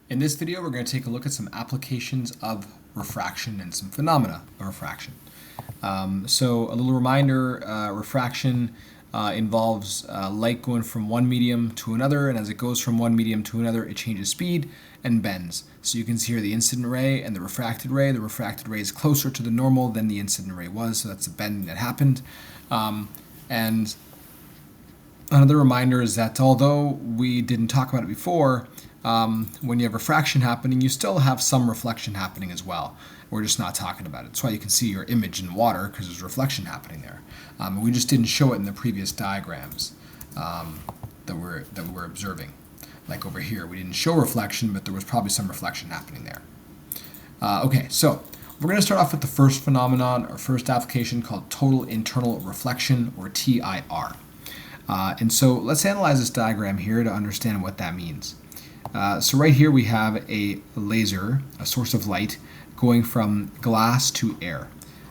In this video, we're going to take a look at some applications of refraction and some phenomena of refraction. So a little reminder, refraction involves light going from one medium to another, and as it goes from one medium to another, it changes speed and bends. So you can see here the incident ray and the refracted ray. The refracted ray is closer to the normal than the incident ray was, so that's the bending that happened. And another reminder is that although we didn't talk about it before, when you have refraction happening, you still have some reflection happening as well. We're just not talking about it. That's why you can see your image in water, because there's reflection happening there. We just didn't show it in the previous diagrams that we're observing. Like over here, we didn't show reflection, but there was probably some reflection happening there. Okay, so we're going to start off with the first phenomenon, or first application, called total internal reflection, or TIR. And so let's analyze this diagram here to understand what that means. So right here we have a laser, a source of light, going from glass to air.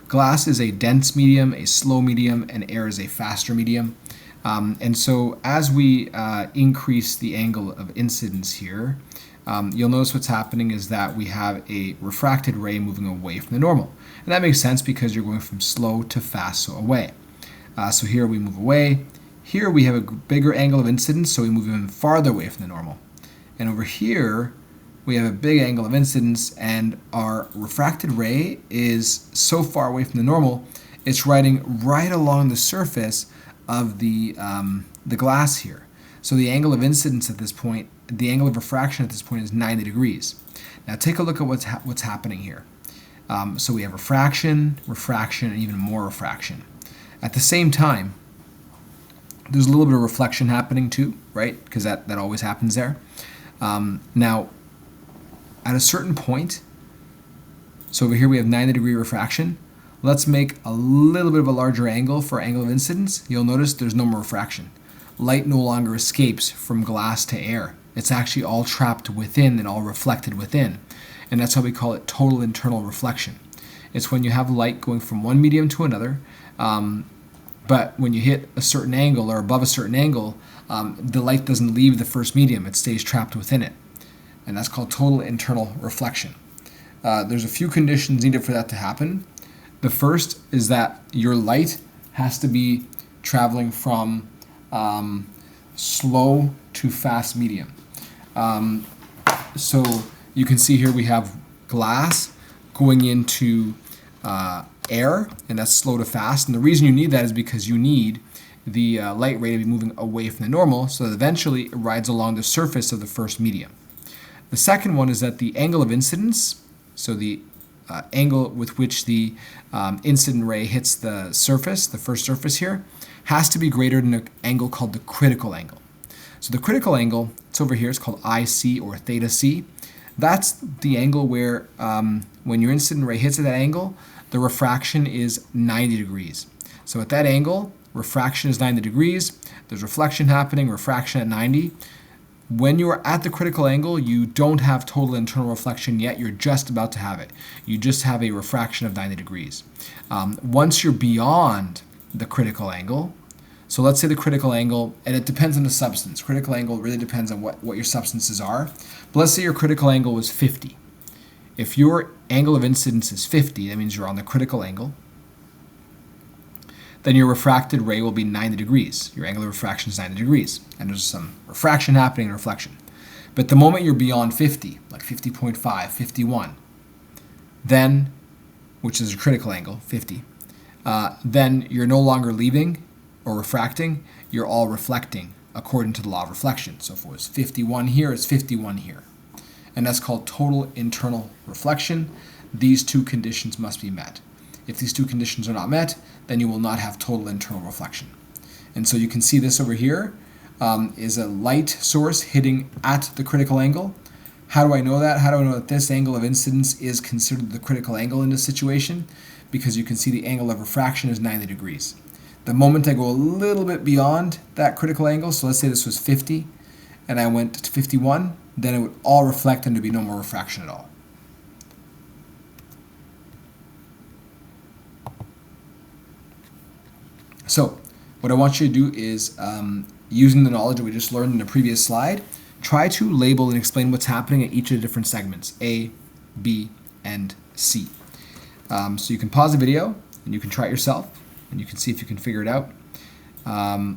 Glass is a dense medium, a slow medium, and air is a faster medium. And so as we increase the angle of incidence here, you'll notice what's happening is that we have a refracted ray moving away from the normal. And that makes sense because you're going from slow to fast, so away. So here we move away. Here we have a bigger angle of incidence, so we move even farther away from the normal. And over here, we have a big angle of incidence, and our refracted ray is so far away from the normal, it's riding right along the surface of the glass here. So the angle of incidence at this point, the angle of refraction at this point is 90 degrees. Now take a look at what's happening here. So we have refraction, refraction, and even more refraction. At the same time, there's a little bit of reflection happening too, right? Because that always happens there. Now, at a certain point, so over here we have 90-degree refraction. Let's make a little bit of a larger angle for angle of incidence. You'll notice there's no more refraction. Light no longer escapes from glass to air. It's actually all trapped within and all reflected within. And that's how we call it total internal reflection. It's when you have light going from one medium to another, but when you hit a certain angle or above a certain angle, the light doesn't leave the first medium, it stays trapped within it. And that's called total internal reflection. There's a few conditions needed for that to happen. The first is that your light has to be traveling from slow to fast medium. So you can see here we have glass going into air, and that's slow to fast. And the reason you need that is because you need the light ray to be moving away from the normal, so that eventually it rides along the surface of the first medium. The second one is that the angle of incidence, so the angle with which the incident ray hits the surface, the first surface here, has to be greater than an angle called the critical angle. So the critical angle, it's over here, it's called IC or theta C. That's the angle where when your incident ray hits at that angle, the refraction is 90 degrees. So at that angle, refraction is 90 degrees. There's reflection happening, refraction at 90. When you are at the critical angle, you don't have total internal reflection yet. You're just about to have it. You just have a refraction of 90 degrees. Once you're beyond the critical angle, so let's say the critical angle, and it depends on the substance. Critical angle really depends on what your substances are. But let's say your critical angle was 50. If your angle of incidence is 50, that means you're on the critical angle, then your refracted ray will be 90 degrees. Your angle of refraction is 90 degrees. And there's some refraction happening and reflection. But the moment you're beyond 50, like 50.5, 51, then, which is a critical angle, 50, then you're no longer leaving or refracting, you're all reflecting according to the law of reflection. So if it was 51 here, it's 51 here. And that's called total internal reflection. These two conditions must be met. If these two conditions are not met, then you will not have total internal reflection. And so you can see this over here is a light source hitting at the critical angle. How do I know that? How do I know that this angle of incidence is considered the critical angle in this situation? Because you can see the angle of refraction is 90 degrees. The moment I go a little bit beyond that critical angle, so let's say this was 50, and I went to 51, then it would all reflect and there'd be no more refraction at all. So what I want you to do is, using the knowledge that we just learned in the previous slide, try to label and explain what's happening at each of the different segments, A, B, and C. So you can pause the video and you can try it yourself and you can see if you can figure it out. You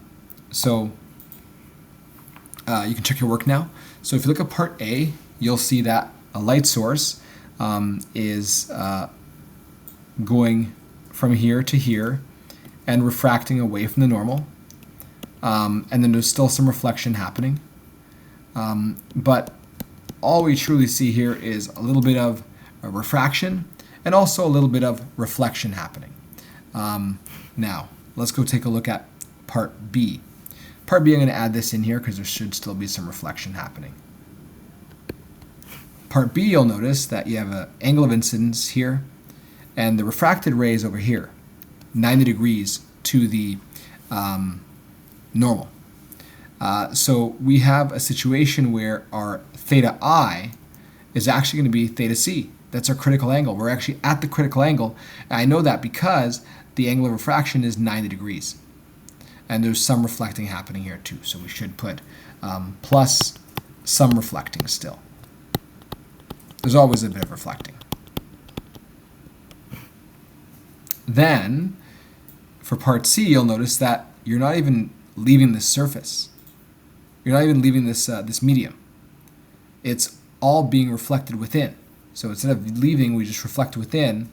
can check your work now. So if you look at part A, you'll see that a light source is going from here to here and refracting away from the normal. And then there's still some reflection happening. But all we truly see here is a little bit of a refraction and also a little bit of reflection happening. Now, let's go take a look at part B. Part B, I'm going to add this in here because there should still be some reflection happening. Part B, you'll notice that you have an angle of incidence here, and the refracted ray is over here, 90 degrees to the normal. So we have a situation where our theta I is actually going to be theta C. That's our critical angle. We're actually at the critical angle. And I know that because the angle of refraction is 90 degrees. And there's some reflecting happening here too. So we should put plus some reflecting still. There's always a bit of reflecting. Then, for part C, you'll notice that you're not even leaving the surface. You're not even leaving this medium. It's all being reflected within. So instead of leaving, we just reflect within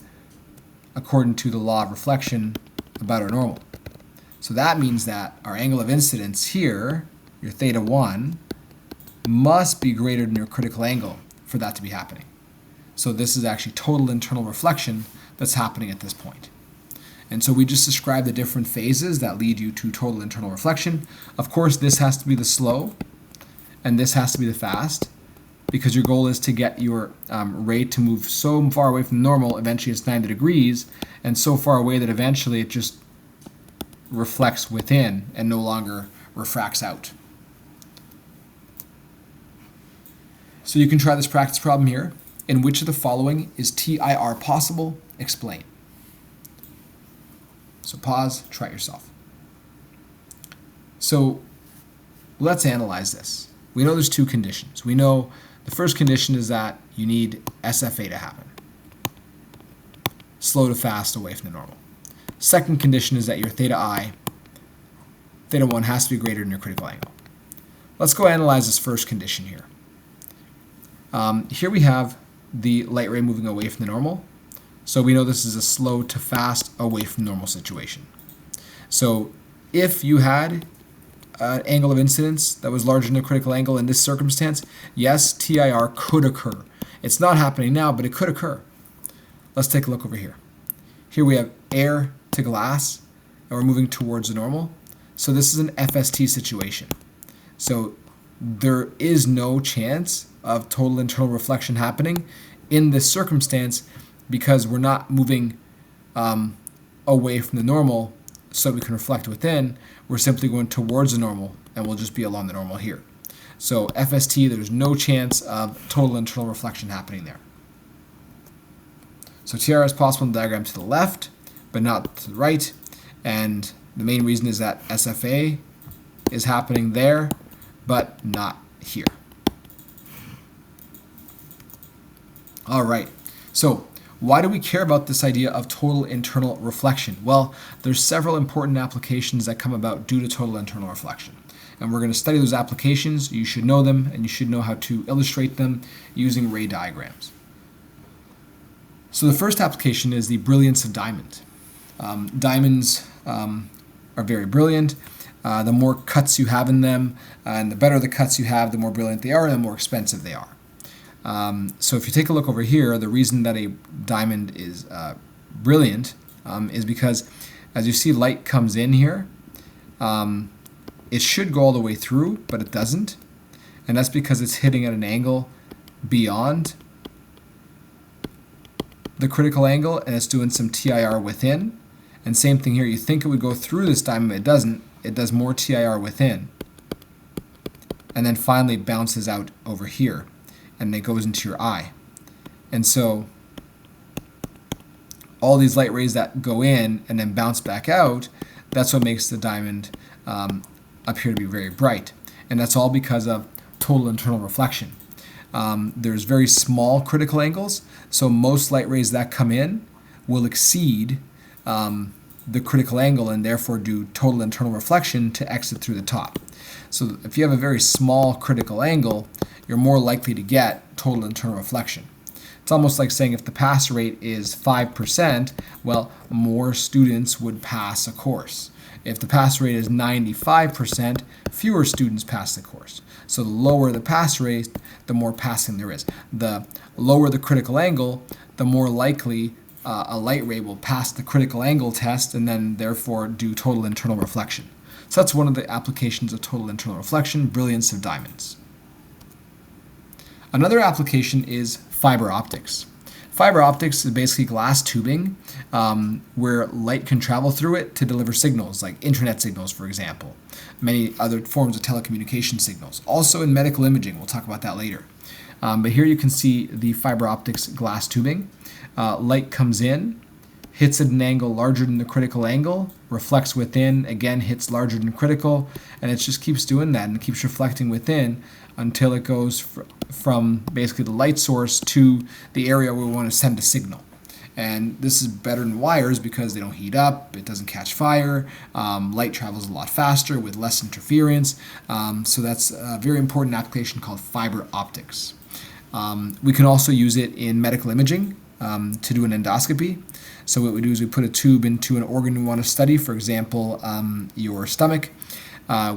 according to the law of reflection about our normal. So that means that our angle of incidence here, your theta 1, must be greater than your critical angle for that to be happening. So this is actually total internal reflection that's happening at this point. And so we just described the different phases that lead you to total internal reflection. Of course, this has to be the slow, and this has to be the fast, because your goal is to get your ray to move so far away from normal, eventually it's 90 degrees, and so far away that eventually it just reflects within and no longer refracts out. So you can try this practice problem here. In which of the following is TIR possible? Explain. So pause, try it yourself. So let's analyze this. We know there's two conditions. We know the first condition is that you need SFA to happen. Slow to fast away from the normal. Second condition is that your theta I, theta 1 has to be greater than your critical angle. Let's go analyze this first condition here. Here we have the light ray moving away from the normal. So we know this is a slow to fast away from normal situation. So if you had an angle of incidence that was larger than the critical angle in this circumstance, yes, TIR could occur. It's not happening now, but it could occur. Let's take a look over here. Here we have air to glass, and we're moving towards the normal. So this is an FST situation. So there is no chance of total internal reflection happening in this circumstance because we're not moving away from the normal so we can reflect within. We're simply going towards the normal, and we'll just be along the normal here. So FST, there's no chance of total internal reflection happening there. So TR is possible in the diagram to the left, but not to the right. And the main reason is that SFA is happening there, but not here. All right, so why do we care about this idea of total internal reflection? Well, there's several important applications that come about due to total internal reflection. And we're going to study those applications. You should know them, and you should know how to illustrate them using ray diagrams. So the first application is the brilliance of diamond. Diamonds are very brilliant. The more cuts you have in them, and the better the cuts you have, the more brilliant they are, and the more expensive they are. So if you take a look over here, the reason that a diamond is brilliant is because as you see light comes in here, it should go all the way through, but it doesn't. And that's because it's hitting at an angle beyond the critical angle, and it's doing some TIR within. And same thing here, you think it would go through this diamond, but it doesn't. It does more TIR within. And then finally bounces out over here, and it goes into your eye. And so all these light rays that go in and then bounce back out, that's what makes the diamond appear to be very bright. And that's all because of total internal reflection. There's very small critical angles, so most light rays that come in will exceed the critical angle and therefore do total internal reflection to exit through the top. So if you have a very small critical angle, you're more likely to get total internal reflection. It's almost like saying if the pass rate is 5%, well, more students would pass a course. If the pass rate is 95%, fewer students pass the course. So the lower the pass rate, the more passing there is. The lower the critical angle, the more likely a light ray will pass the critical angle test and then therefore do total internal reflection. So that's one of the applications of total internal reflection, brilliance of diamonds. Another application is fiber optics. Fiber optics is basically glass tubing where light can travel through it to deliver signals, like internet signals, for example, many other forms of telecommunication signals. Also in medical imaging, we'll talk about that later. But here you can see the fiber optics glass tubing. Light comes in, hits at an angle larger than the critical angle, reflects within, again hits larger than critical, and it just keeps doing that and keeps reflecting within until it goes from basically the light source to the area where we want to send a signal. And this is better than wires because they don't heat up, it doesn't catch fire, light travels a lot faster with less interference. So that's a very important application called fiber optics. We can also use it in medical imaging to do an endoscopy. So what we do is we put a tube into an organ we want to study, for example, your stomach.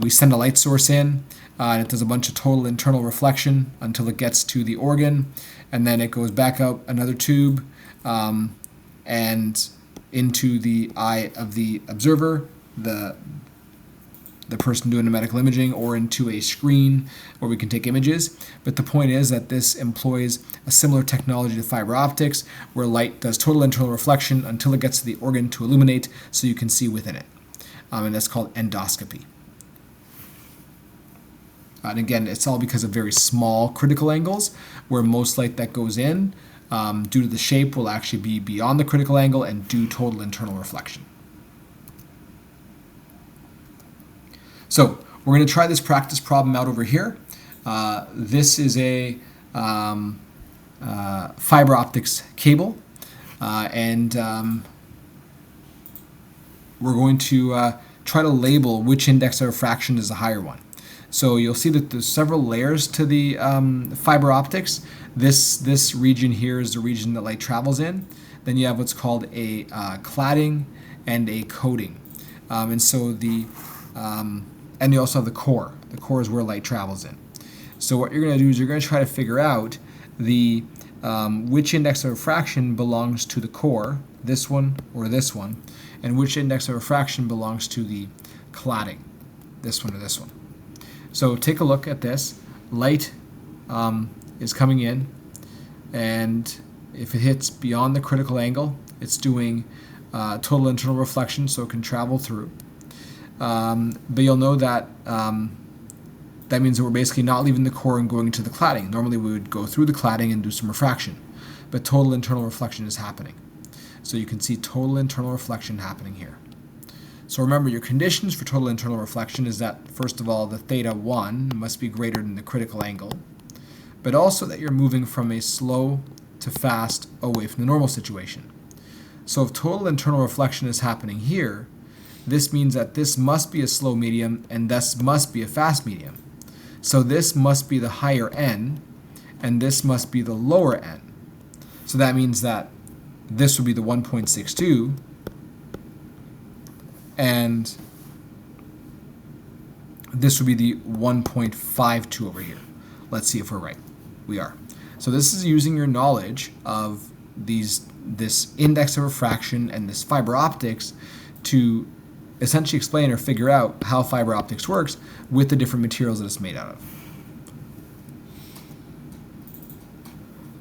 We send a light source in, and it does a bunch of total internal reflection until it gets to the organ, and then it goes back out another tube and into the eye of the observer, the person doing the medical imaging, or into a screen where we can take images. But the point is that this employs a similar technology to fiber optics, where light does total internal reflection until it gets to the organ to illuminate so you can see within it. And that's called endoscopy. And again, it's all because of very small critical angles, where most light that goes in, due to the shape, will actually be beyond the critical angle and do total internal reflection. So we're going to try this practice problem out over here. This is a fiber optics cable, and we're going to try to label which index of refraction is the higher one. So you'll see that there's several layers to the fiber optics. This region here is the region that light travels in. Then you have what's called a cladding and a coating. And so and you also have the core. The core is where light travels in. So what you're going to do is you're going to try to figure out the which index of refraction belongs to the core, this one or this one, and which index of refraction belongs to the cladding, this one or this one. So take a look at this. Light is coming in, and if it hits beyond the critical angle, it's doing total internal reflection, so it can travel through. But you'll know that that means that we're basically not leaving the core and going into the cladding. Normally we would go through the cladding and do some refraction, but total internal reflection is happening. So you can see total internal reflection happening here. So remember, your conditions for total internal reflection is that, first of all, the theta 1 must be greater than the critical angle, but also that you're moving from a slow to fast away from the normal situation. So if total internal reflection is happening here, this means that this must be a slow medium and thus must be a fast medium. So this must be the higher n and this must be the lower n. So that means that this would be the 1.62 and this would be the 1.52 over here. Let's see if we're right. We are. So this is using your knowledge of this index of refraction and this fiber optics to essentially explain or figure out how fiber optics works with the different materials that it's made out of.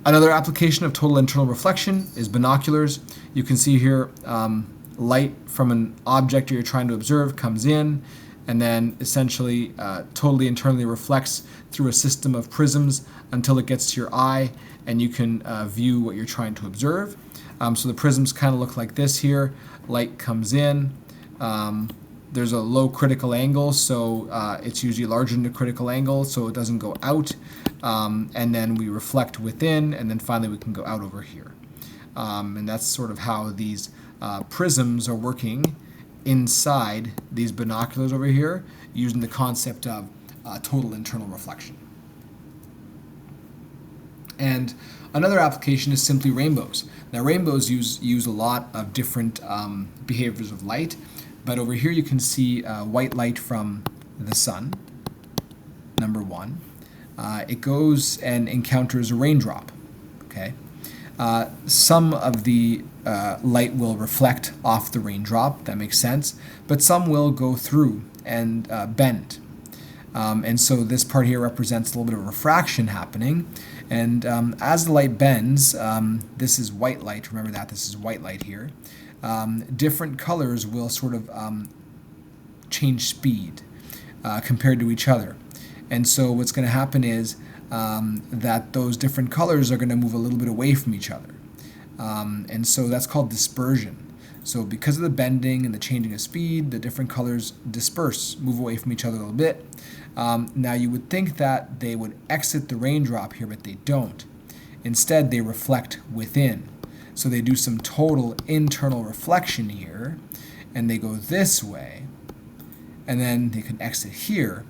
Another application of total internal reflection is binoculars. You can see here light from an object you're trying to observe comes in and then essentially totally internally reflects through a system of prisms until it gets to your eye and you can view what you're trying to observe. So the prisms kind of look like this here. Light comes in, there's a low critical angle, so it's usually larger than the critical angle, so it doesn't go out. And then we reflect within, and then finally we can go out over here. And that's sort of how these prisms are working inside these binoculars over here, using the concept of total internal reflection. And another application is simply rainbows. Now rainbows use a lot of different behaviors of light, but over here you can see white light from the sun, number one. It goes and encounters a raindrop, okay? Some of the light will reflect off the raindrop, that makes sense, but some will go through and bend. And so this part here represents a little bit of refraction happening. And as the light bends, this is white light, remember that, this is white light here. Different colors will sort of change speed compared to each other. And so what's going to happen is that those different colors are going to move a little bit away from each other. And so that's called dispersion. So because of the bending and the changing of speed, the different colors disperse, move away from each other a little bit. Now you would think that they would exit the raindrop here, but they don't. Instead, they reflect within. So they do some total internal reflection here, and they go this way, and then they can exit here.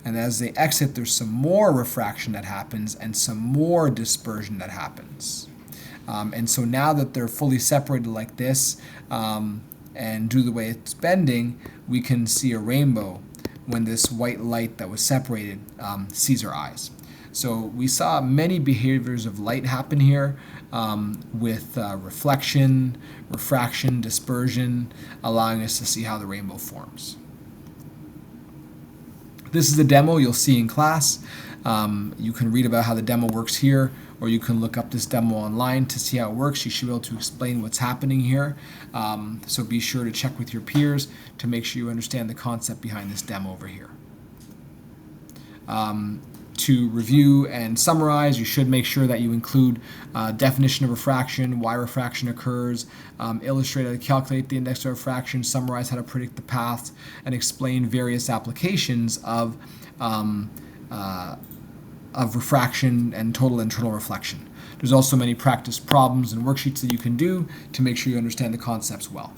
And as they exit, there's some more refraction that happens and some more dispersion that happens. And so now that they're fully separated like this, and due to the way it's bending, we can see a rainbow when this white light that was separated sees our eyes. So we saw many behaviors of light happen here with reflection, refraction, dispersion, allowing us to see how the rainbow forms. This is the demo you'll see in class. You can read about how the demo works here, or you can look up this demo online to see how it works. You should be able to explain what's happening here. So be sure to check with your peers to make sure you understand the concept behind this demo over here. To review and summarize, you should make sure that you include definition of refraction, why refraction occurs, illustrate how to calculate the index of refraction, summarize how to predict the paths, and explain various applications of refraction and total internal reflection. There's also many practice problems and worksheets that you can do to make sure you understand the concepts well.